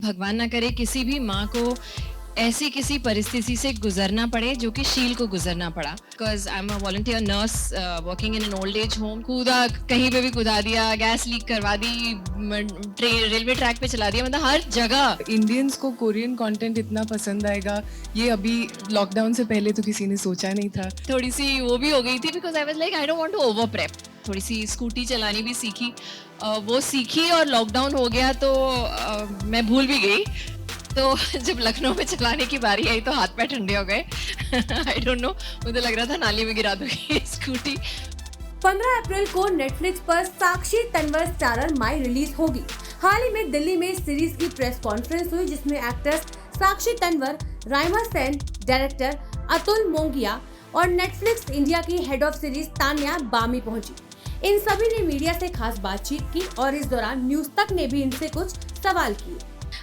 भगवान ना करे किसी भी माँ को ऐसी किसी परिस्थिति से गुजरना पड़े जो कि शील को गुजरना पड़ा। Because I am a volunteer nurse working in an old age home. कूदा, कहीं पे भी कूदा दिया, गैस लीक करवा दी, रेलवे ट्रैक पे चला दिया, मतलब हर जगह। इंडियंस को कोरियन कंटेंट इतना पसंद आएगा ये अभी लॉकडाउन से पहले तो किसी ने सोचा नहीं था। थोड़ी सी वो भी हो गई थी because I was like I don't want to over prep. थोड़ी सी स्कूटी चलानी भी सीखी, वो सीखी और लॉकडाउन हो गया तो मैं भूल भी गई। तो जब लखनऊ में चलाने की बारी आई तो हाथ पैर ठंडे हो गए। आई डोंट नो, मुझे लग रहा था नाली में गिरा दूंगी स्कूटी। 15 अप्रैल को नेटफ्लिक्स पर साक्षी तन्वर स्टारर माई रिलीज होगी। हाल ही में दिल्ली में इस सीरीज की प्रेस कॉन्फ्रेंस हुई जिसमें एक्ट्रेस साक्षी तन्वर, राइमा सेन, डायरेक्टर अतुल मोंगिया और नेटफ्लिक्स इंडिया की हेड ऑफ सीरीज तान्या बामी पहुंची। इन सभी ने मीडिया से खास बातचीत की और इस दौरान न्यूज तक ने भी इनसे कुछ सवाल किए।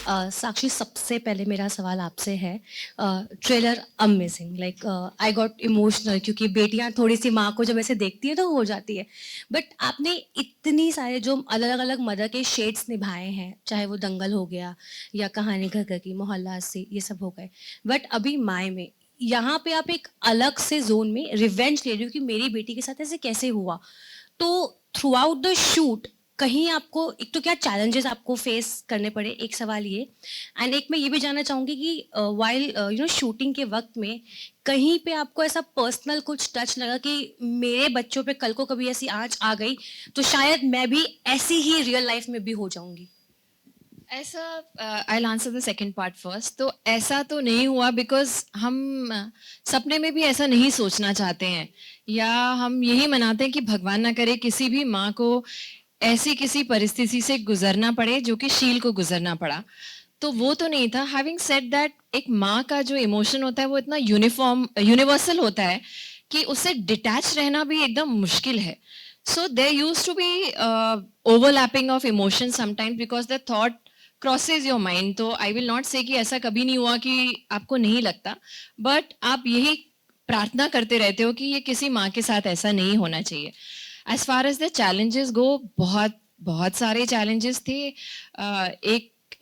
साक्षी, सबसे पहले मेरा सवाल आपसे है, trailer amazing, like I got emotional, क्योंकि बेटियां थोड़ी सी माँ को जब ऐसे देखती है तो हो जाती है। बट आपने इतनी सारे जो अलग अलग मदर के शेड्स निभाए हैं, चाहे वो दंगल हो गया या कहानी घर घर की, मोहल्ला से, ये सब हो गए। बट अभी माय में यहाँ पे आप एक अलग से जोन में रिवेंज ले रही हो कि मेरी बेटी के साथ ऐसे कैसे हुआ। तो थ्रू आउट द शूट कहीं आपको एक तो क्या चैलेंजेस आपको फेस करने पड़े, एक सवाल ये। एंड एक मैं ये भी जानना चाहूँगी कि वाइल शूटिंग के वक्त में कहीं पे आपको ऐसा पर्सनल कुछ टच लगा कि मेरे बच्चों पे कल को कभी ऐसी आँच आ गई तो शायद मैं भी ऐसी ही रियल लाइफ में भी हो जाऊंगी। ऐसा I answer the second part first. तो ऐसा तो नहीं हुआ बिकॉज हम सपने में भी ऐसा नहीं सोचना चाहते हैं, या हम यही मनाते हैं कि भगवान ना करे किसी भी माँ को ऐसी किसी परिस्थिति से गुजरना पड़े जो कि शील को गुजरना पड़ा। तो वो तो नहीं था। हैविंग सेड दैट, एक माँ का जो इमोशन होता है वो इतना यूनिवर्सल होता है कि उससे डिटैच रहना भी एकदम मुश्किल है। So there used to be overlapping of emotion sometimes because the thought crosses your mind. तो आई विल नॉट से कि ऐसा कभी नहीं हुआ कि आपको नहीं लगता, बट आप यही प्रार्थना करते रहते हो कि ये किसी माँ के साथ ऐसा नहीं होना चाहिए। As far as the challenges go, बहुत बहुत सारे चैलेंजेस थे।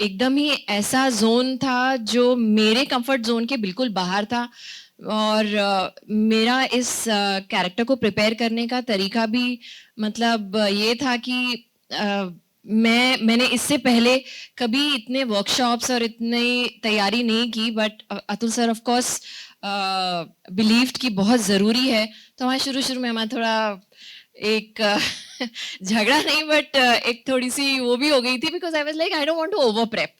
एकदम ही ऐसा जोन था जो मेरे कंफर्ट जोन के बिल्कुल बाहर था, और मेरा इस कैरेक्टर को प्रिपेयर करने का तरीका भी मतलब ये था कि मैंने इससे पहले कभी इतने वर्कशॉप्स और इतनी तैयारी नहीं की। But Atul sir of course believed कि बहुत ज़रूरी है। तो हमारे शुरू में हमारा थोड़ा एक झगड़ा नहीं, बट एक थोड़ी सी वो भी हो गई थी because I was like I don't want to over prep,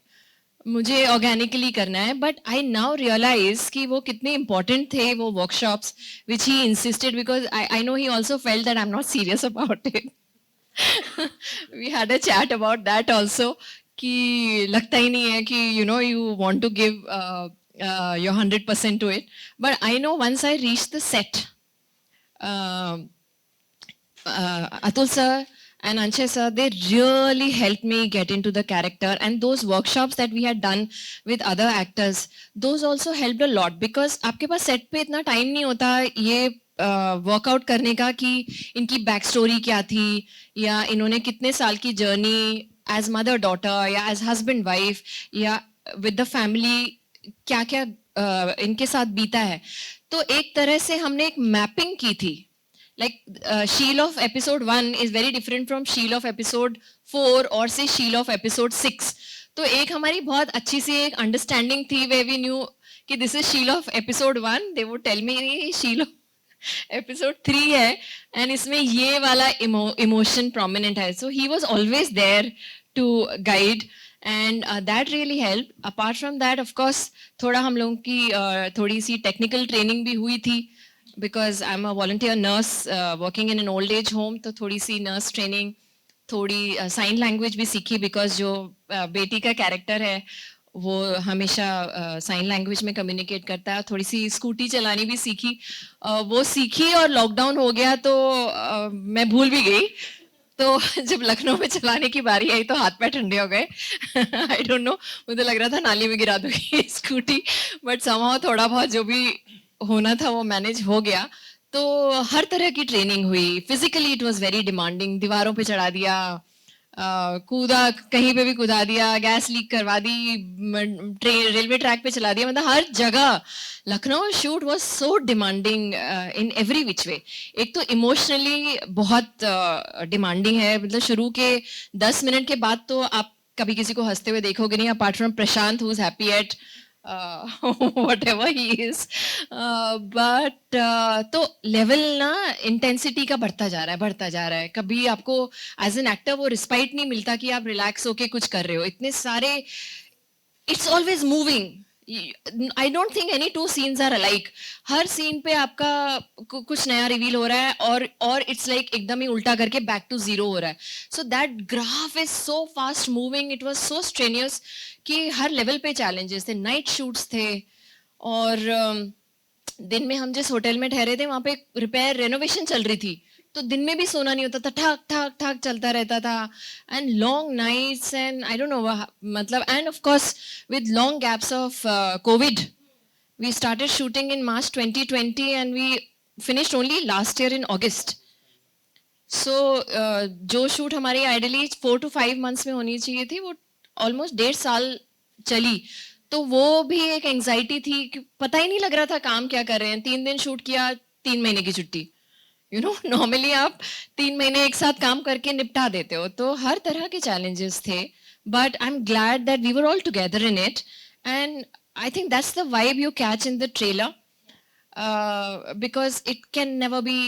मुझे ऑर्गेनिकली करना है। बट आई नाउ रियलाइज कि वो कितने इंपॉर्टेंट थे वो workshops which he insisted, because I know he also felt that I am not serious about it. We had a chat about that also कि लगता ही नहीं है कि you know you want to give your 100% to it. But I know once I reach the set, Atul sir and Anshay sir, they really helped me get into the character, and those workshops that we had done with other actors, those also helped a lot because आपके पास set पे इतना time नहीं होता ये workout करने का कि इनकी बैक स्टोरी क्या थी, या इन्होंने कितने साल की जर्नी एज मदर डॉटर या एज हस्बैंड वाइफ या विद द फैमिली क्या क्या इनके साथ बीता है। तो एक तरह से हमने एक मैपिंग की थी। Like Sheel of episode 1 is very different from Sheel of episode 4 और से Sheel of episode 6। तो एक हमारी बहुत अच्छी सी एक अंडरस्टैंडिंग थी where we knew कि this is Sheel of episode 1, they would tell me ये Sheel of episode 3 है and इसमें ये वाला emotion prominent है। So he was always there to guide and that really helped. Apart from that, of course, थोड़ा हम लोगों की थोड़ी सी technical training भी हुई थी because I'm a volunteer nurse working in an old age home। तो थोड़ी सी nurse training, थोड़ी sign language भी सीखी because जो बेटी का character है वो हमेशा साइन लैंग्वेज में कम्युनिकेट करता है। थोड़ी सी स्कूटी चलानी भी सीखी, वो सीखी और लॉकडाउन हो गया तो मैं भूल भी गई। तो जब लखनऊ में चलाने की बारी आई तो हाथ पैर ठंडे हो गए। आई डोंट नो, मुझे लग रहा था नाली में गिरा दूंगी स्कूटी, बट समहाउ थोड़ा बहुत जो भी होना था वो मैनेज हो गया। तो हर तरह की ट्रेनिंग हुई। Physically it was very demanding, दीवारों पे चढ़ा दिया, कूदा, कहीं पे भी कूदा दिया, गैस लीक करवा दी, ट्रेन रेलवे ट्रैक पे चला दिया, मतलब हर जगह Lucknow shoot was so demanding in every which way. एक तो इमोशनली बहुत डिमांडिंग है, मतलब शुरू के 10 मिनट के बाद तो आप कभी किसी को हंसते हुए देखोगे नहीं, apart from Prashant who is happy at whatever he is. But तो लेवल ना इंटेंसिटी का बढ़ता जा रहा है. कभी आपको एज एन एक्टर वो रिस्पाइट नहीं मिलता कि आप रिलैक्स होके कुछ कर रहे हो. इतने सारे, it's always moving. I don't think any two scenes are alike. हर सीन पे आपका कुछ नया रिवील हो रहा है, और इट्स लाइक एकदम ही उल्टा करके बैक टू जीरो हो रहा है. So that graph is so fast moving. It was so strenuous कि हर लेवल पे चैलेंजेस थे. नाइट शूट्स थे, और दिन में हम जिस होटल में ठहरे थे वहां पे रिपेयर रेनोवेशन चल रही थी, तो दिन में भी सोना नहीं होता था, ठाक ठाक ठाक चलता रहता था. And long nights, and I don't know, मतलब, and of course with long gaps of COVID. We started shooting in March 2020 and we finished only last year in August. So जो शूट हमारी आइडियली 4 to 5 months में होनी चाहिए थी, वो almost 1.5 साल चली. तो वो भी एक एंजाइटी थी कि पता ही नहीं लग रहा था काम क्या कर रहे हैं. 3 दिन शूट किया, 3 महीने की छुट्टी. नॉर्मली आप 3 महीने एक साथ काम करके निपटा देते हो. तो हर तरह के चैलेंजेस थे, but I am glad that we were all together in it. And I think that's the vibe you catch in the trailer, because it can never be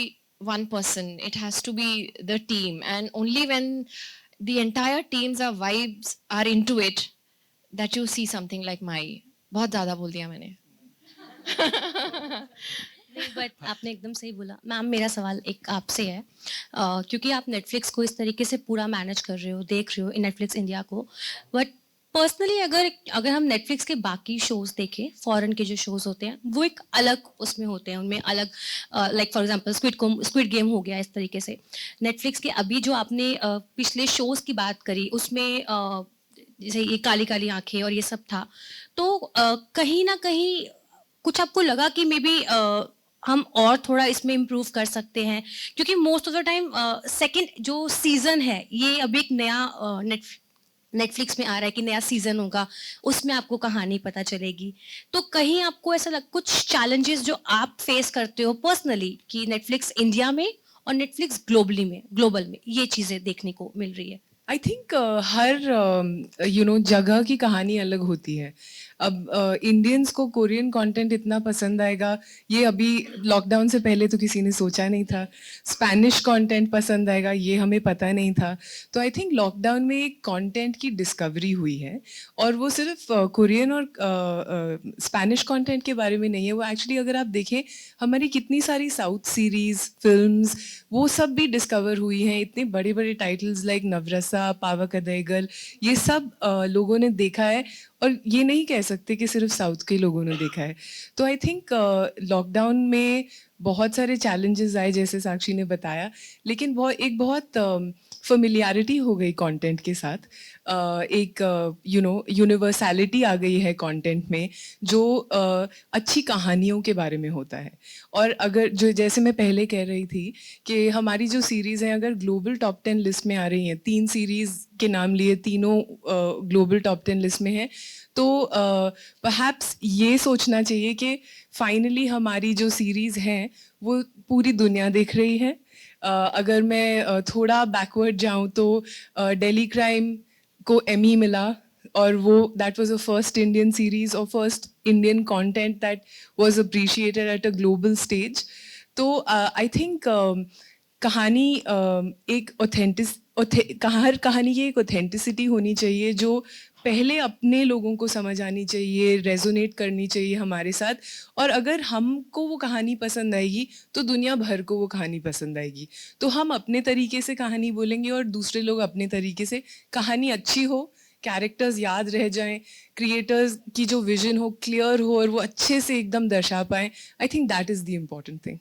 one person. It has to be the team, and only when the entire teams are vibes are into it that you see something like my. बहुत ज़्यादा बोल दिया मैंने. But आपने एकदम सही बोला. Ma'am, मेरा सवाल एक आपसे है, क्योंकि आप नेटफ्लिक्स को इस तरीके से पूरा मैनेज कर रहे हो, देख रहे हो इन नेटफ्लिक्स इंडिया को. बट पर्सनली अगर हम नेटफ्लिक्स के बाकी शोज देखें, फॉरेन के जो शोज होते हैं वो एक अलग उसमें होते हैं, उनमें अलग, like for example squid game हो गया. इस तरीके से नेटफ्लिक्स के अभी जो आपने पिछले शोज की बात करी, उसमें जैसे ये काली काली आंखें और ये सब था, तो कहीं ना कहीं कुछ आपको लगा कि मे बी हम और थोड़ा इसमें इम्प्रूव कर सकते हैं? क्योंकि most of the time second जो सीजन है, ये अभी एक नया नेटफ्लिक्स में आ रहा है कि नया सीजन होगा, उसमें आपको कहानी पता चलेगी. तो कहीं आपको ऐसा कुछ चैलेंजेस जो आप फेस करते हो पर्सनली, कि नेटफ्लिक्स इंडिया में और नेटफ्लिक्स ग्लोबल में ये चीज़ें देखने को मिल रही है? आई थिंक हर जगह की कहानी अलग होती है. अब इंडियंस को कोरियन कंटेंट इतना पसंद आएगा, ये अभी लॉकडाउन से पहले तो किसी ने सोचा नहीं था. स्पेनिश कंटेंट पसंद आएगा, ये हमें पता नहीं था. तो आई थिंक लॉकडाउन में एक कंटेंट की डिस्कवरी हुई है, और वो सिर्फ कोरियन और स्पेनिश कंटेंट के बारे में नहीं है. वो एक्चुअली अगर आप देखें, हमारी कितनी सारी साउथ सीरीज, फिल्म्स, वो सब भी डिस्कवर हुई हैं. इतने बड़े बड़े टाइटल्स लाइक नवरसा, पावक अदैगल, ये सब लोगों ने देखा है, और ये नहीं कह सकते कि सिर्फ साउथ के लोगों ने देखा है. तो आई थिंक लॉकडाउन में बहुत सारे चैलेंजेस आए, जैसे साक्षी ने बताया, लेकिन बहुत फेमिलियरिटी हो गई कंटेंट के साथ. एक यूनिवर्सैलिटी आ गई है कंटेंट में, जो अच्छी कहानियों के बारे में होता है. और अगर जो, जैसे मैं पहले कह रही थी कि हमारी जो सीरीज़ हैं, अगर ग्लोबल टॉप 10 लिस्ट में आ रही हैं, 3 सीरीज़ के नाम लिए, तीनों ग्लोबल टॉप 10 लिस्ट में हैं, तो परहैप्स ये सोचना चाहिए कि फाइनली हमारी जो सीरीज़ हैं वो पूरी दुनिया देख रही है. अगर मैं थोड़ा बैकवर्ड जाऊं तो दिल्ली क्राइम को एमी मिला, और वो that was the first Indian series और first Indian content that was appreciated at a global stage. तो आई थिंक कहानी एक हर कहानी की एक ऑथेंटिसिटी होनी चाहिए, जो पहले अपने लोगों को समझ आनी चाहिए, रेजोनेट करनी चाहिए हमारे साथ. और अगर हमको वो कहानी पसंद आएगी तो दुनिया भर को वो कहानी पसंद आएगी. तो हम अपने तरीके से कहानी बोलेंगे और दूसरे लोग अपने तरीके से. कहानी अच्छी हो, कैरेक्टर्स याद रह जाएं, क्रिएटर्स की जो विजन हो क्लियर हो, और वो अच्छे से एकदम दर्शा पाएं. I think that is the important thing.